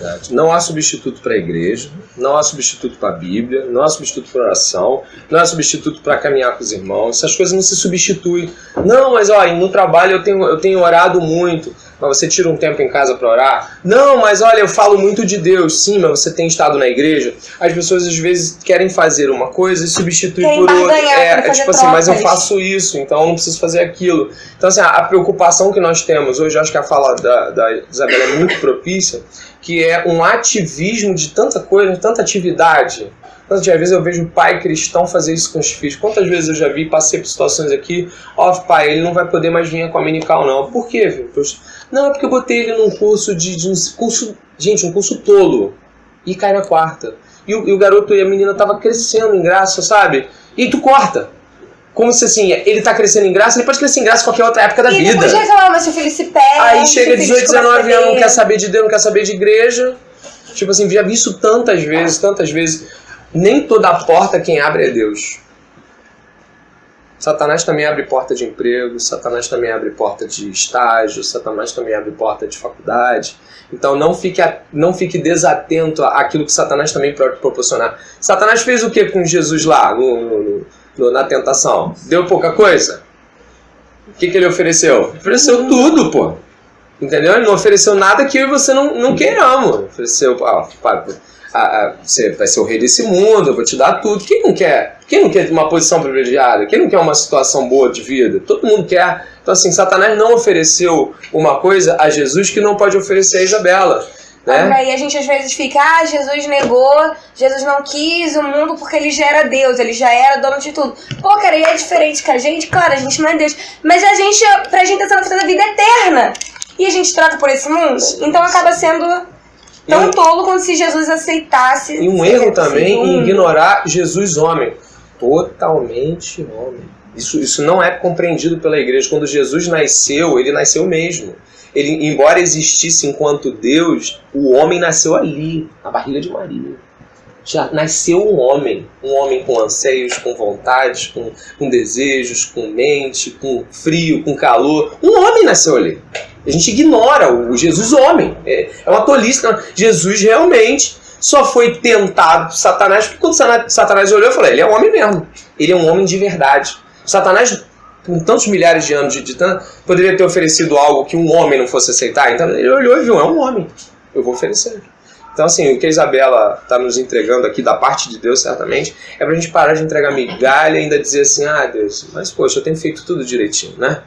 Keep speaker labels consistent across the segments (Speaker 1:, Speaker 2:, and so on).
Speaker 1: verdade. Não há substituto para a igreja, não há substituto para a Bíblia, não há substituto para a oração, não há substituto para caminhar com os irmãos. Essas coisas não se substituem. Não, mas olha, no trabalho eu tenho orado muito. Mas você tira um tempo em casa para orar? Não, mas olha, eu falo muito de Deus. Sim, mas você tem estado na igreja? As pessoas às vezes querem fazer uma coisa e substituir por outra. É tipo assim, mas eu faço isso, então eu não preciso fazer aquilo. Então assim, a preocupação que nós temos hoje, eu acho que a fala da Isabela é muito propícia, que é um ativismo de tanta coisa, de tanta atividade. Às vezes eu vejo o pai cristão fazer isso com os filhos. Quantas vezes eu já vi, passei por situações aqui, pai, ele não vai poder mais vir com a Minical, não. Por quê, filho? Não, é porque eu botei ele num curso um curso tolo. E cai na quarta. E o garoto e a menina tava crescendo em graça, sabe? E tu corta. Como se assim, ele tá crescendo em graça, ele pode crescer em graça em qualquer outra época da vida.
Speaker 2: Depois de reclamar, mas seu filho se perde.
Speaker 1: Aí chega 18, 19 anos, não quer saber de Deus, não quer saber de igreja. Tipo assim, já vi isso tantas vezes. Nem toda porta quem abre é Deus. Satanás também abre porta de emprego, Satanás também abre porta de estágio, Satanás também abre porta de faculdade. Então não fique desatento àquilo que Satanás também pode proporcionar. Satanás fez o que com Jesus lá na tentação? Deu pouca coisa? O que ele ofereceu? Ofereceu tudo, pô. Entendeu? Ele não ofereceu nada que eu e você não queiramos. Ofereceu, você vai ser o rei desse mundo, eu vou te dar tudo. Quem não quer? Quem não quer uma posição privilegiada? Quem não quer uma situação boa de vida? Todo mundo quer. Então assim, Satanás não ofereceu uma coisa a Jesus que não pode oferecer a Isabela. Né?
Speaker 2: Aí a gente às vezes fica, Jesus negou, Jesus não quis o mundo porque ele já era Deus, ele já era dono de tudo. Pô, cara, ele é diferente que a gente? Claro, a gente não é Deus. Mas pra gente tá sendo feita a vida eterna. E a gente troca por esse mundo? Então acaba sendo tão tolo quanto se Jesus aceitasse.
Speaker 1: E um erro também em ignorar Jesus homem. Totalmente homem. Isso não é compreendido pela igreja. Quando Jesus nasceu, ele nasceu mesmo. Ele, embora existisse enquanto Deus, o homem nasceu ali, na barriga de Maria. Já nasceu um homem com anseios, com vontades, com desejos, com mente, com frio, com calor. Um homem nasceu ali. A gente ignora o Jesus homem. É uma tolice. Jesus realmente só foi tentado por Satanás, porque quando Satanás olhou, eu falei, ele é um homem mesmo. Ele é um homem de verdade. Satanás, com tantos milhares de anos de tanto, poderia ter oferecido algo que um homem não fosse aceitar. Então ele olhou e viu, é um homem. Eu vou oferecer. Então, assim, o que a Isabela está nos entregando aqui, da parte de Deus, certamente, é para a gente parar de entregar migalha e ainda dizer assim, Deus, mas poxa, eu tenho feito tudo direitinho, né?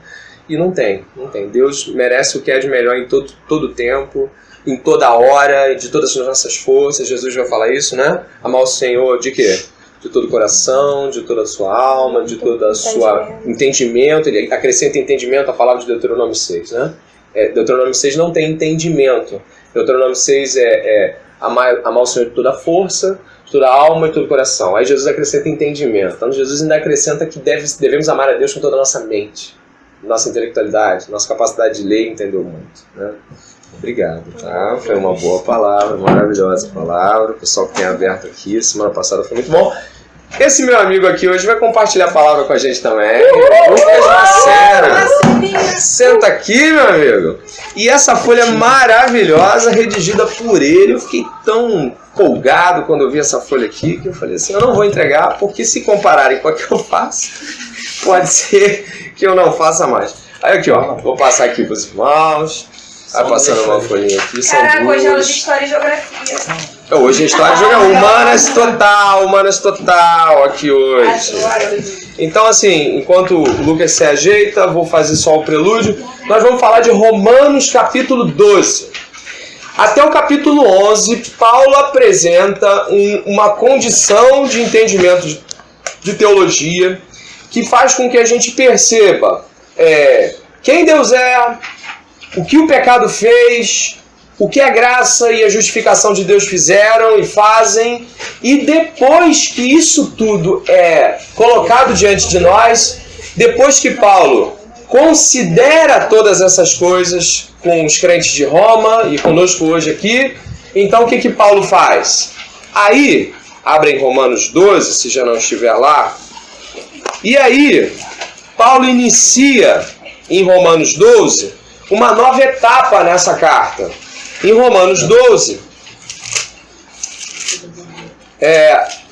Speaker 1: E não tem. Deus merece o que é de melhor em todo tempo, em toda hora, de todas as nossas forças. Jesus vai falar isso, né? Amar o Senhor de quê? De todo o coração, de toda a sua alma, de todo o seu entendimento. Ele acrescenta entendimento à palavra de Deuteronômio 6, né? Deuteronômio 6 não tem entendimento. Deuteronômio 6 é amar o Senhor de toda a força, de toda a alma e de todo o coração. Aí Jesus acrescenta entendimento. Então Jesus ainda acrescenta que devemos amar a Deus com toda a nossa mente, nossa intelectualidade, nossa capacidade de ler e entender o mundo, né? Obrigado, tá? Foi uma boa palavra, maravilhosa palavra. O pessoal que tem aberto aqui, semana passada foi muito bom. Esse meu amigo aqui hoje vai compartilhar a palavra com a gente também. Lucas Macera. Senta aqui, meu amigo. E essa folha maravilhosa, redigida por ele. Eu fiquei tão empolgado quando eu vi essa folha aqui, que eu falei assim, eu não vou entregar, porque se compararem com a que eu faço, pode ser que eu não faça mais. Aí aqui, ó, vou passar aqui para os irmãos. Vai passando uma folhinha aqui.
Speaker 2: Caraca, hoje é aula de História e Geografia.
Speaker 1: Hoje é História e Geografia. Humanas total aqui hoje. Então, assim, enquanto o Lucas se ajeita, vou fazer só o prelúdio. Nós vamos falar de Romanos capítulo 12. Até o capítulo 11, Paulo apresenta uma condição de entendimento de teologia que faz com que a gente perceba quem Deus é, o que o pecado fez, o que a graça e a justificação de Deus fizeram e fazem, e depois que isso tudo é colocado diante de nós, depois que Paulo considera todas essas coisas com os crentes de Roma e conosco hoje aqui, então o que Paulo faz? Aí, abre em Romanos 12, se já não estiver lá, e aí Paulo inicia em Romanos 12 uma nova etapa nessa carta. Em Romanos 12,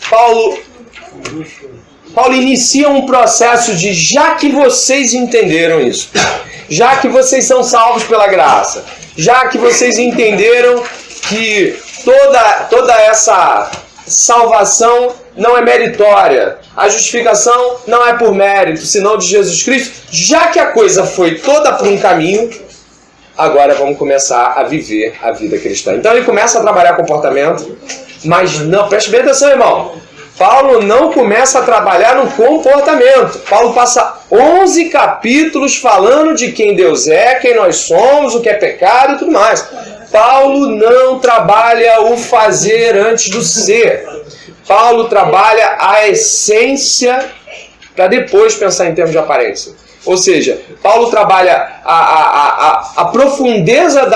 Speaker 1: Paulo inicia um processo de, já que vocês entenderam isso, já que vocês são salvos pela graça, já que vocês entenderam que toda essa salvação não é meritória, a justificação não é por mérito, senão de Jesus Cristo, já que a coisa foi toda por um caminho, agora vamos começar a viver a vida cristã. Então ele começa a trabalhar comportamento, mas não, preste bem atenção, irmão. Paulo não começa a trabalhar no comportamento. Paulo passa 11 capítulos falando de quem Deus é, quem nós somos, o que é pecado e tudo mais. Paulo não trabalha o fazer antes do ser. Paulo trabalha a essência para depois pensar em termos de aparência. Ou seja, Paulo trabalha a profundeza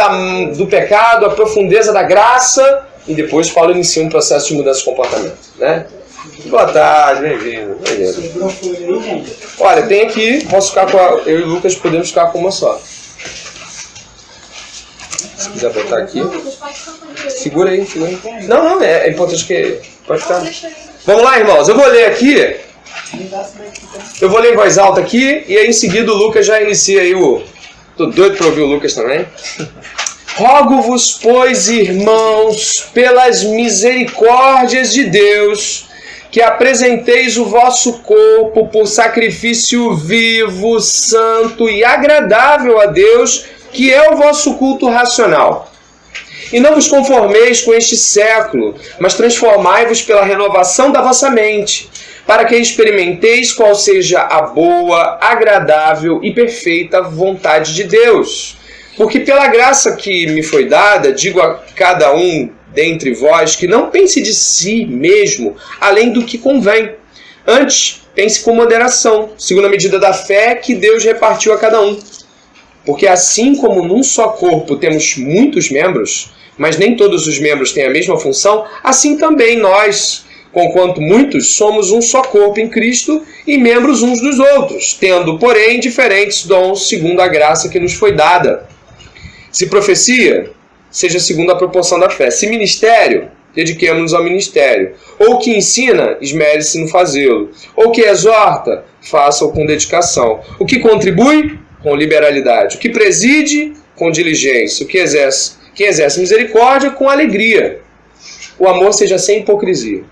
Speaker 1: do pecado, a profundeza da graça, e depois Paulo inicia um processo de mudança de comportamento, né? Boa tarde, bem-vindo. Olha, tem aqui, posso ficar com eu e o Lucas podemos ficar com uma só. Se quiser botar aqui. Segura aí, segura aí. Não, é importante que... Pode ficar. Vamos lá, irmãos, eu vou ler aqui. Eu vou ler em voz alta aqui, e aí em seguida o Lucas já inicia aí o... Tô doido para ouvir o Lucas também. Rogo-vos, pois, irmãos, pelas misericórdias de Deus, que apresenteis o vosso corpo por sacrifício vivo, santo e agradável a Deus, que é o vosso culto racional. E não vos conformeis com este século, mas transformai-vos pela renovação da vossa mente, para que experimenteis qual seja a boa, agradável e perfeita vontade de Deus. Porque pela graça que me foi dada, digo a cada um dentre vós que não pense de si mesmo além do que convém. Antes, pense com moderação, segundo a medida da fé que Deus repartiu a cada um. Porque assim como num só corpo temos muitos membros, mas nem todos os membros têm a mesma função, assim também nós, conquanto muitos, somos um só corpo em Cristo e membros uns dos outros, tendo, porém, diferentes dons segundo a graça que nos foi dada. Se profecia, seja segundo a proporção da fé. Se ministério, dediquemo-nos ao ministério. Ou que ensina, esmere-se no fazê-lo. Ou que exorta, faça-o com dedicação. O que contribui, com liberalidade. O que preside, com diligência. O que exerce misericórdia, com alegria. O amor seja sem hipocrisia.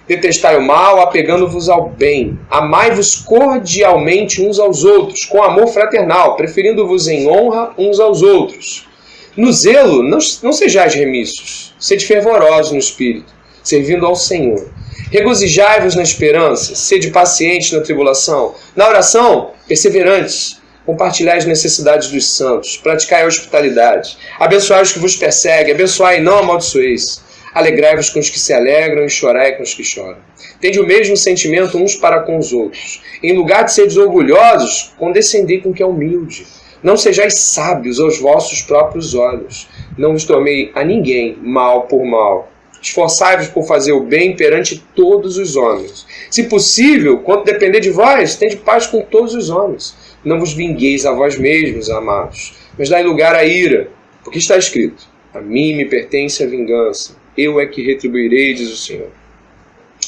Speaker 1: Detestai o mal, apegando-vos ao bem. Amai-vos cordialmente uns aos outros, com amor fraternal, preferindo-vos em honra uns aos outros. No zelo, não sejais remissos, sede fervorosos no espírito, servindo ao Senhor. Regozijai-vos na esperança, sede pacientes na tribulação. Na oração, perseverantes. Compartilhai as necessidades dos santos, praticai a hospitalidade. Abençoai os que vos perseguem, abençoai e não amaldiçoeis. Alegrai-vos com os que se alegram e chorai com os que choram. Tende o mesmo sentimento uns para com os outros. Em lugar de seres orgulhosos, condescendei com o que é humilde. Não sejais sábios aos vossos próprios olhos. Não vos tomei a ninguém mal por mal. Esforçai-vos por fazer o bem perante todos os homens. Se possível, quanto depender de vós, tende paz com todos os homens. Não vos vingueis a vós mesmos, amados, mas dai lugar à ira, porque está escrito: a mim me pertence a vingança. Eu é que retribuirei, diz o Senhor.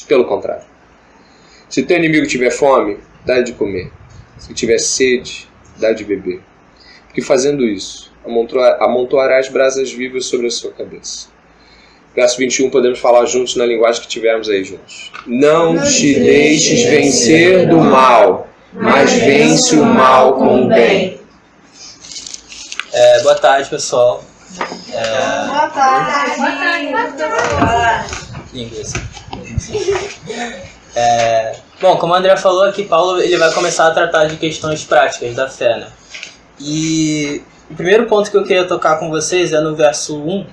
Speaker 1: Pelo contrário, se teu inimigo tiver fome, dá-lhe de comer. Se tiver sede, dá-lhe de beber. Porque fazendo isso, amontoarás brasas vivas sobre a sua cabeça. Verso 21, podemos falar juntos na linguagem que tivermos aí juntos. Não te deixes vencer do mal, mas vence o mal com o bem.
Speaker 3: Boa tarde, pessoal.
Speaker 2: Boa tarde.
Speaker 3: Bom, como o André falou aqui, Paulo ele vai começar a tratar de questões práticas da fé, né? E o primeiro ponto que eu queria tocar com vocês é no verso 1,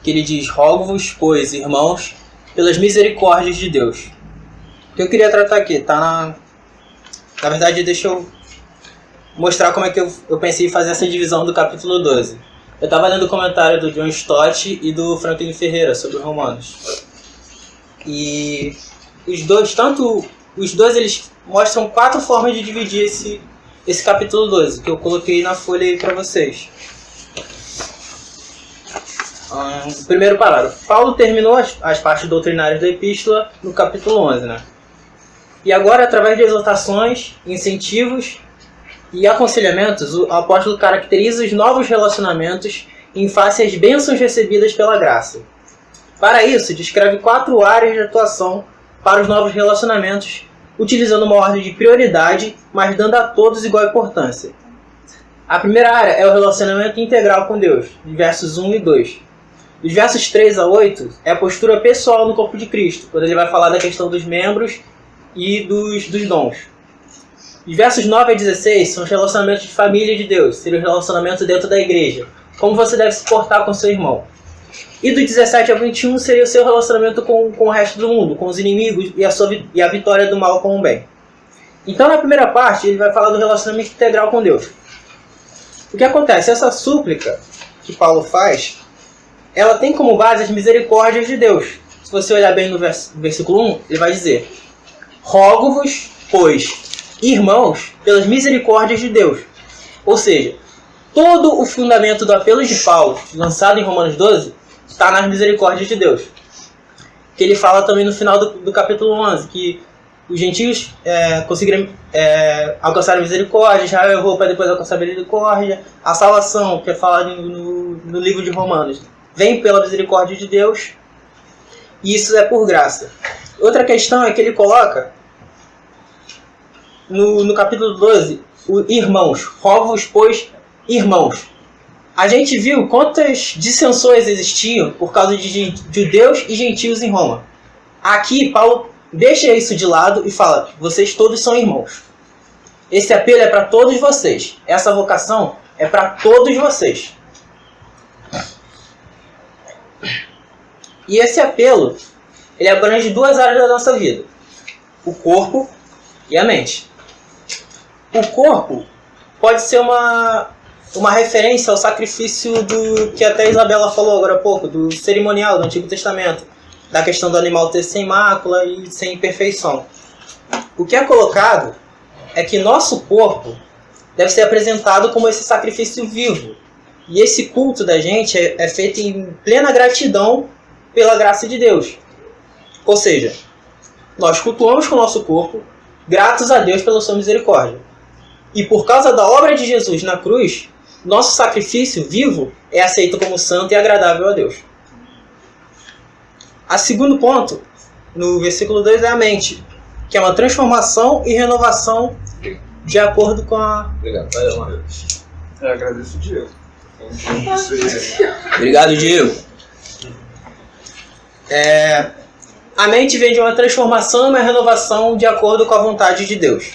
Speaker 3: que ele diz: rogo-vos, pois, irmãos, pelas misericórdias de Deus. O que eu queria tratar aqui, tá na verdade, deixa eu mostrar como é que eu pensei em fazer essa divisão do capítulo 12. Eu estava lendo o comentário do John Stott e do Franklin Ferreira sobre os Romanos. E os dois eles mostram 4 formas de dividir esse capítulo 12, que eu coloquei na folha aí para vocês. Primeiro parágrafo. Paulo terminou as partes doutrinárias da epístola no capítulo 11, né? E agora, através de exortações, incentivos e aconselhamentos, o apóstolo caracteriza os novos relacionamentos em face às bênçãos recebidas pela graça. Para isso, descreve 4 áreas de atuação para os novos relacionamentos, utilizando uma ordem de prioridade, mas dando a todos igual importância. A primeira área é o relacionamento integral com Deus, de versos 1 e 2. Dos versos 3 a 8 é a postura pessoal no corpo de Cristo, quando ele vai falar da questão dos membros e dos dons. Os versos 9 a 16 são os relacionamentos de família de Deus, seria o relacionamento dentro da igreja, como você deve se portar com seu irmão. E do 17 a 21 seria o seu relacionamento com o resto do mundo, com os inimigos e a vitória do mal com o bem. Então, na primeira parte, ele vai falar do relacionamento integral com Deus. O que acontece? Essa súplica que Paulo faz, ela tem como base as misericórdias de Deus. Se você olhar bem no versículo 1, ele vai dizer: rogo-vos, pois, irmãos, pelas misericórdias de Deus. Ou seja, todo o fundamento do apelo de Paulo, lançado em Romanos 12, está nas misericórdias de Deus. Que ele fala também no final do capítulo 11, que os gentios conseguiram alcançar a misericórdia, Israel errou para depois alcançar a misericórdia. A salvação, que é falado no livro de Romanos, vem pela misericórdia de Deus, e isso é por graça. Outra questão é que ele coloca no capítulo 12, irmãos, rogo-vos, pois, irmãos. A gente viu quantas dissensões existiam por causa de judeus e gentios em Roma. Aqui, Paulo deixa isso de lado e fala: vocês todos são irmãos. Esse apelo é para todos vocês. Essa vocação é para todos vocês. E esse apelo, ele abrange 2 áreas da nossa vida: o corpo e a mente. O corpo pode ser uma referência ao sacrifício do que até a Isabela falou agora há pouco, do cerimonial do Antigo Testamento, da questão do animal ter sem mácula e sem imperfeição. O que é colocado é que nosso corpo deve ser apresentado como esse sacrifício vivo. E esse culto da gente é feito em plena gratidão pela graça de Deus. Ou seja, nós cultuamos com o nosso corpo, gratos a Deus pela sua misericórdia. E por causa da obra de Jesus na cruz, nosso sacrifício vivo é aceito como santo e agradável a Deus. O segundo ponto, no versículo 2, é a mente, que é uma transformação e renovação de acordo com a...
Speaker 1: Obrigado.
Speaker 4: Eu agradeço o Diego.
Speaker 3: Obrigado, Diego. A mente vem de uma transformação e uma renovação de acordo com a vontade de Deus.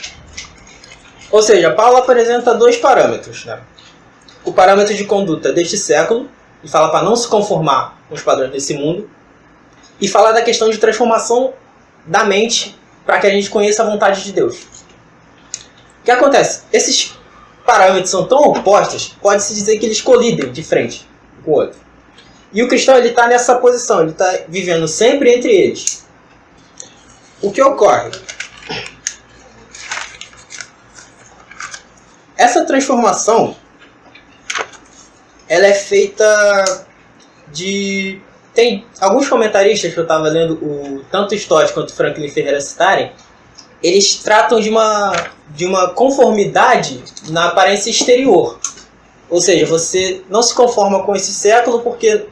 Speaker 3: Ou seja, Paulo apresenta 2 parâmetros, né? O parâmetro de conduta deste século, e fala para não se conformar com os padrões desse mundo, e fala da questão de transformação da mente para que a gente conheça a vontade de Deus. O que acontece? Esses parâmetros são tão opostos, pode-se dizer que eles colidem de frente um com o outro. E o cristão está nessa posição, ele está vivendo sempre entre eles. O que ocorre? Essa transformação, ela é feita de... Tem alguns comentaristas que eu estava lendo, tanto o Stott quanto o Franklin Ferreira citarem, eles tratam de uma conformidade na aparência exterior. Ou seja, você não se conforma com esse século porque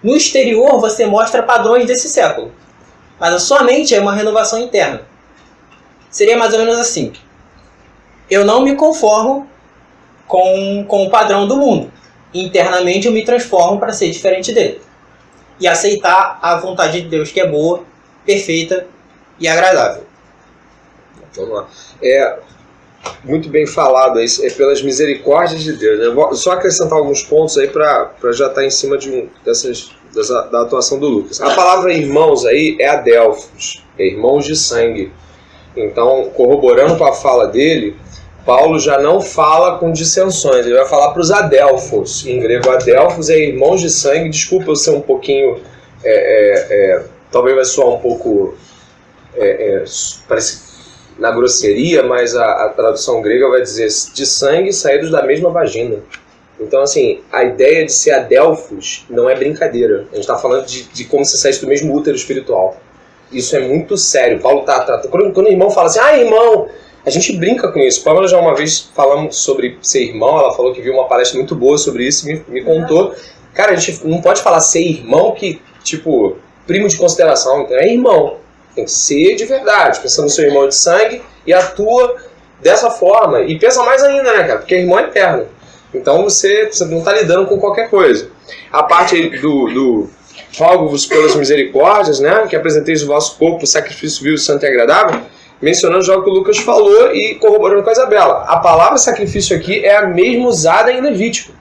Speaker 3: no exterior você mostra padrões desse século. Mas a sua mente é uma renovação interna. Seria mais ou menos assim: eu não me conformo com o padrão do mundo. Internamente eu me transformo para ser diferente dele. E aceitar a vontade de Deus, que é boa, perfeita e agradável.
Speaker 1: Vamos lá. Muito bem falado, é pelas misericórdias de Deus. Eu vou só acrescentar alguns pontos aí para já estar em cima da atuação do Lucas. A palavra irmãos aí é adelphos, é irmãos de sangue. Então, corroborando com a fala dele, Paulo já não fala com dissensões, ele vai falar para os adelphos. Em grego, adelphos é irmãos de sangue. Desculpa eu ser um pouquinho... talvez vai soar um pouco... parece na grosseria, mas a tradução grega vai dizer de sangue saídos da mesma vagina. Então, assim, a ideia de ser adelphos não é brincadeira. A gente está falando de como você sai do mesmo útero espiritual. Isso é muito sério. Paulo tá quando o irmão fala assim, irmão, a gente brinca com isso. Paulo já uma vez falamos sobre ser irmão, ela falou que viu uma palestra muito boa sobre isso, me contou. Cara, a gente não pode falar ser irmão que, tipo, primo de consideração, então é irmão. Tem que ser de verdade, pensando no seu irmão de sangue e atua dessa forma. E pensa mais ainda, né, cara? Porque irmão é eterno. Então você não está lidando com qualquer coisa. A parte do rogo-vos pelas misericórdias, né? Que apresenteis o vosso corpo, sacrifício vivo, santo e agradável, mencionando já o que o Lucas falou e corroborando com a Isabela. A palavra sacrifício aqui é a mesma usada em Levítico.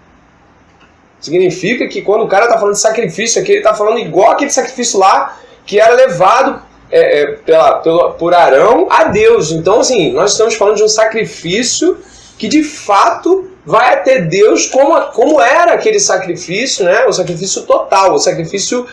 Speaker 1: Significa que quando o cara está falando de sacrifício aqui, ele está falando igual aquele sacrifício lá que era levado por Arão a Deus. Então, assim, nós estamos falando de um sacrifício que de fato vai até Deus como era aquele sacrifício, né? O sacrifício total, o sacrifício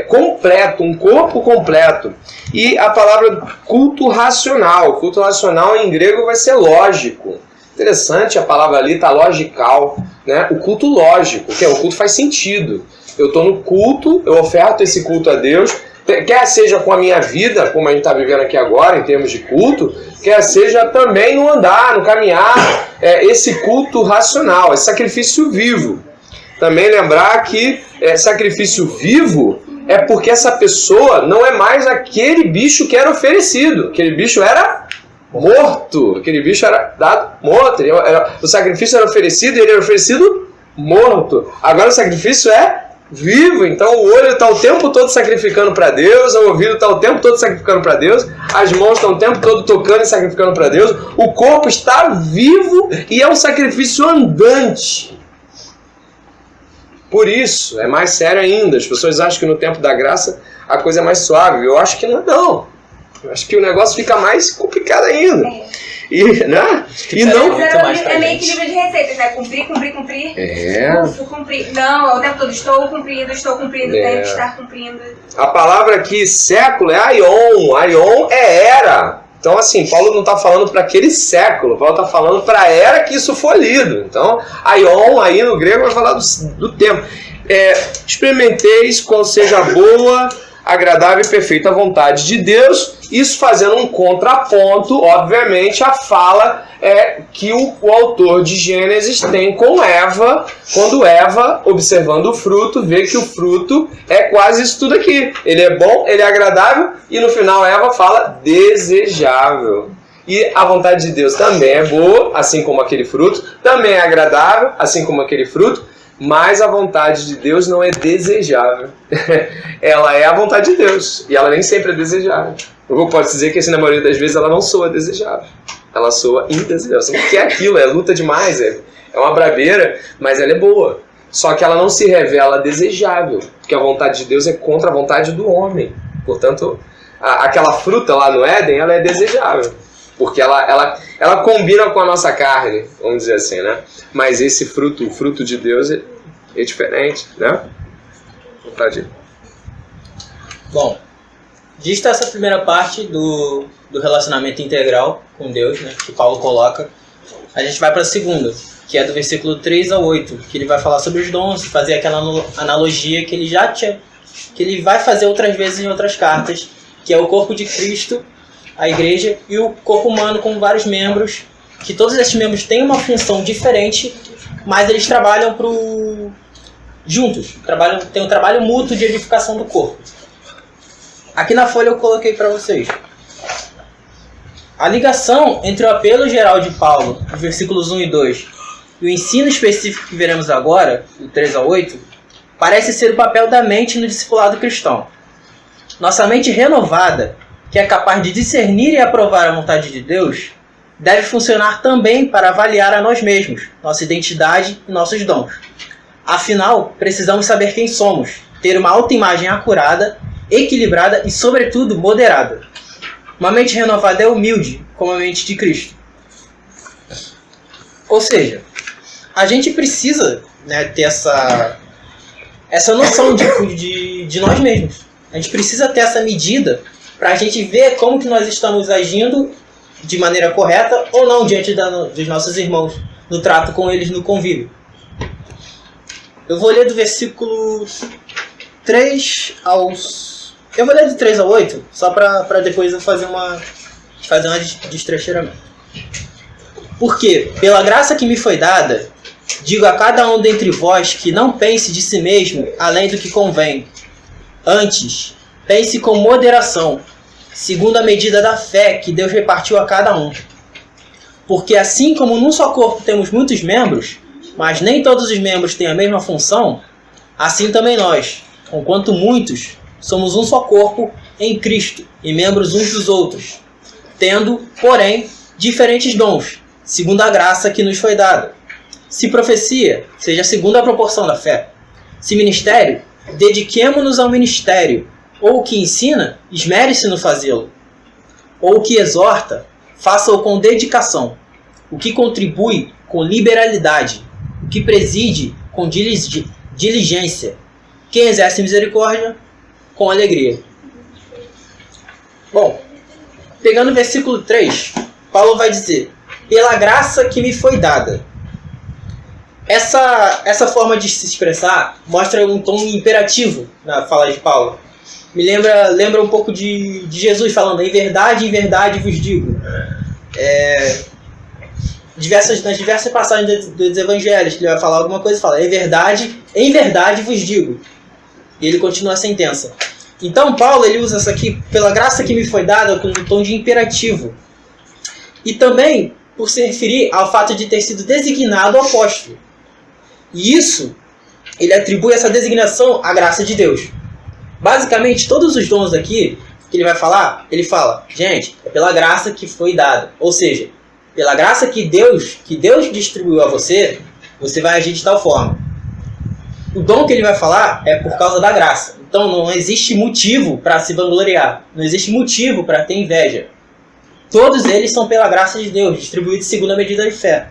Speaker 1: completo, um corpo completo. E a palavra culto racional em grego vai ser lógico. Interessante, a palavra ali está logical, né? O culto lógico, que é o culto faz sentido. Eu estou no culto, eu oferto esse culto a Deus, quer seja com a minha vida, como a gente está vivendo aqui agora, em termos de culto, quer seja também no andar, no caminhar, esse culto racional, esse sacrifício vivo. Também lembrar que sacrifício vivo é porque essa pessoa não é mais aquele bicho que era oferecido, aquele bicho era morto, aquele bicho era dado morto, o sacrifício era oferecido e ele era oferecido morto. Agora o sacrifício é vivo, então o olho está o tempo todo sacrificando para Deus, o ouvido está o tempo todo sacrificando para Deus, as mãos estão o tempo todo tocando e sacrificando para Deus, o corpo está vivo e é um sacrifício andante. Por isso, é mais sério ainda. As pessoas acham que no tempo da graça a coisa é mais suave. Eu acho que não. Eu acho que o negócio fica mais complicado ainda. E não...
Speaker 2: É meio que livro de receitas, né? Cumprir. Cumprir. Não, o tempo todo estou cumprindo, tenho que estar cumprindo.
Speaker 1: A palavra aqui, século, é aion. Aion é era. Então, assim, Paulo não está falando para aquele século, Paulo está falando para a era que isso for lido. Então, aion, aí no grego, vai falar do tempo. Experimenteis qual seja a boa, agradável e perfeita vontade de Deus, isso fazendo um contraponto, obviamente, à fala que o autor de Gênesis tem com Eva, quando Eva, observando o fruto, vê que o fruto é quase isso tudo aqui. Ele é bom, ele é agradável, e no final Eva fala desejável. E a vontade de Deus também é boa, assim como aquele fruto, também é agradável, assim como aquele fruto, mas a vontade de Deus não é desejável. Ela é a vontade de Deus, e ela nem sempre é desejável. Eu posso dizer que, assim, na maioria das vezes, ela não soa desejável. Ela soa indesejável. Você não quer aquilo, luta demais, é uma brabeira, mas ela é boa. Só que ela não se revela desejável, porque a vontade de Deus é contra a vontade do homem. Portanto, aquela fruta lá no Éden, ela é desejável, porque ela combina com a nossa carne, vamos dizer assim, né? Mas esse fruto, o fruto de Deus, é diferente, né? Vontade.
Speaker 3: Bom, vista essa primeira parte do relacionamento integral com Deus, né, que Paulo coloca, a gente vai para a segunda, que é do versículo 3 ao 8, que ele vai falar sobre os dons, fazer aquela analogia que ele já tinha, que ele vai fazer outras vezes em outras cartas, que é o corpo de Cristo, a igreja, e o corpo humano com vários membros, que todos esses membros têm uma função diferente, mas eles trabalham juntos, têm um trabalho mútuo de edificação do corpo. Aqui na folha eu coloquei para vocês. A ligação entre o apelo geral de Paulo, os versículos 1 e 2, e o ensino específico que veremos agora, do 3 ao 8, parece ser o papel da mente no discipulado cristão. Nossa mente renovada, que é capaz de discernir e aprovar a vontade de Deus, deve funcionar também para avaliar a nós mesmos, nossa identidade e nossos dons. Afinal, precisamos saber quem somos, ter uma autoimagem acurada, equilibrada e, sobretudo, moderada. Uma mente renovada é humilde, como a mente de Cristo. Ou seja, a gente precisa, né, ter essa noção de nós mesmos. A gente precisa ter essa medida para a gente ver como que nós estamos agindo de maneira correta ou não diante dos nossos irmãos, no trato com eles no convívio. Eu vou ler do versículo 3 aos... Eu vou ler de 3 a 8, só para depois eu fazer uma destrincheiramento. Porque, pela graça que me foi dada, digo a cada um dentre vós que não pense de si mesmo além do que convém. Antes, pense com moderação, segundo a medida da fé que Deus repartiu a cada um. Porque assim como num só corpo temos muitos membros, mas nem todos os membros têm a mesma função, assim também nós, conquanto muitos, somos um só corpo em Cristo e membros uns dos outros, tendo, porém, diferentes dons, segundo a graça que nos foi dada. Se profecia, seja segundo a proporção da fé. Se ministério, dediquemo-nos ao ministério. Ou o que ensina, esmere-se no fazê-lo. Ou o que exorta, faça-o com dedicação. O que contribui, com liberalidade. O que preside, com diligência. Quem exerce misericórdia, com alegria. Bom, pegando o versículo 3, Paulo vai dizer: pela graça que me foi dada. Essa forma de se expressar mostra um tom imperativo na fala de Paulo. Me lembra um pouco de Jesus falando: em verdade vos digo. Nas diversas passagens dos evangelhos que ele vai falar alguma coisa, fala: em verdade vos digo. E ele continua a sentença. Então Paulo ele usa isso aqui, pela graça que me foi dada, com um tom de imperativo. E também por se referir ao fato de ter sido designado apóstolo. E isso, ele atribui essa designação à graça de Deus. Basicamente, todos os dons aqui que ele vai falar, ele fala: gente, é pela graça que foi dada. Ou seja, pela graça que Deus distribuiu a você, você vai agir de tal forma. O dom que ele vai falar é por causa da graça. Então não existe motivo para se vangloriar. Não existe motivo para ter inveja. Todos eles são pela graça de Deus, distribuídos segundo a medida de fé.